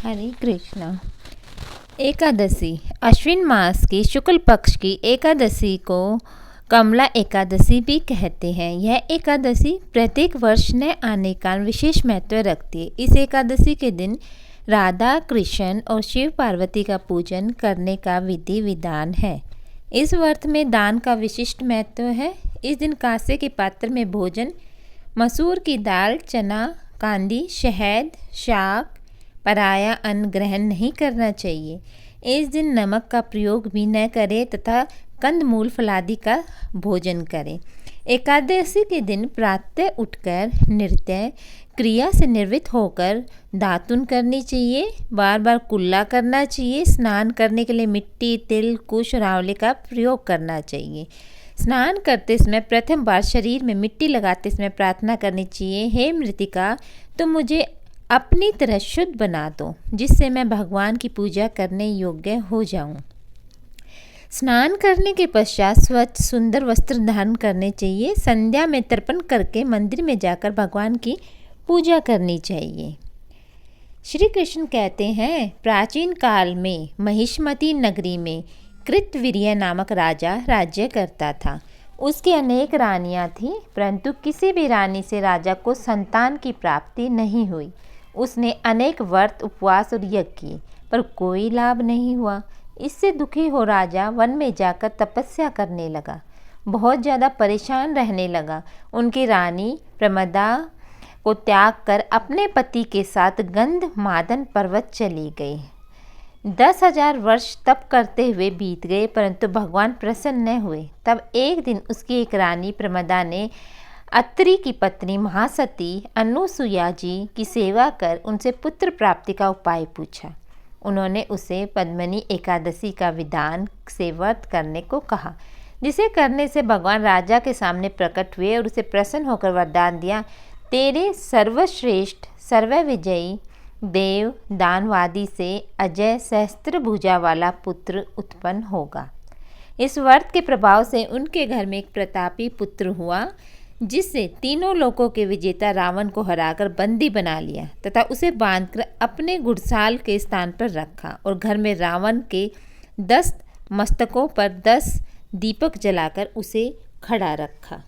हरे कृष्णा। एकादशी अश्विन मास की शुक्ल पक्ष की एकादशी को कमला एकादशी भी कहते हैं। यह एकादशी प्रत्येक वर्ष नए आने का विशेष महत्व रखती है। इस एकादशी के दिन राधा कृष्ण और शिव पार्वती का पूजन करने का विधि विधान है। इस व्रत में दान का विशिष्ट महत्व है। इस दिन कांसे के पात्र में भोजन, मसूर की दाल, चना, कांदी, शहद, शाक, पराया अन्न ग्रहण नहीं करना चाहिए। इस दिन नमक का प्रयोग भी न करें तथा कंदमूल फलादि का भोजन करें। एकादशी के दिन प्रातः उठकर नृत्य क्रिया से निवृत्त होकर दातुन करनी चाहिए। बार बार कुल्ला करना चाहिए। स्नान करने के लिए मिट्टी, तिल, कुश और आंवले का प्रयोग करना चाहिए। स्नान करते समय प्रथम बार शरीर में मिट्टी लगाते समय प्रार्थना करनी चाहिए, हे मृतिका, तुम मुझे अपनी तरह शुद्ध बना दो, जिससे मैं भगवान की पूजा करने योग्य हो जाऊं। स्नान करने के पश्चात स्वच्छ सुंदर वस्त्र धारण करने चाहिए। संध्या में तर्पण करके मंदिर में जाकर भगवान की पूजा करनी चाहिए। श्री कृष्ण कहते हैं, प्राचीन काल में महिष्मती नगरी में कृतवीर्य नामक राजा राज्य करता था। उसकी अनेक रानियां थीं, परंतु किसी भी रानी से राजा को संतान की प्राप्ति नहीं हुई। उसने अनेक व्रत, उपवास और यज्ञ किए, पर कोई लाभ नहीं हुआ। इससे दुखी हो राजा वन में जाकर तपस्या करने लगा। बहुत ज़्यादा परेशान रहने लगा। उनकी रानी प्रमदा को त्याग कर अपने पति के साथ गंधमादन पर्वत चली गई। 10,000 वर्ष तप करते हुए बीत गए, परंतु भगवान प्रसन्न न हुए। तब एक दिन उसकी एक रानी प्रमदा ने अत्रि की पत्नी महासती अनुसुईया जी की सेवा कर उनसे पुत्र प्राप्ति का उपाय पूछा। उन्होंने उसे पद्मिनी एकादशी का विधान से व्रत करने को कहा, जिसे करने से भगवान राजा के सामने प्रकट हुए और उसे प्रसन्न होकर वरदान दिया, तेरे सर्वश्रेष्ठ सर्वविजयी देव दानवादी से अजय सहस्त्र भुजा वाला पुत्र उत्पन्न होगा। इस व्रत के प्रभाव से उनके घर में एक प्रतापी पुत्र हुआ, जिससे तीनों लोकों के विजेता रावण को हराकर बंदी बना लिया तथा उसे बांधकर अपने घुड़साल के स्थान पर रखा और घर में रावण के 10 मस्तकों पर 10 दीपक जलाकर उसे खड़ा रखा।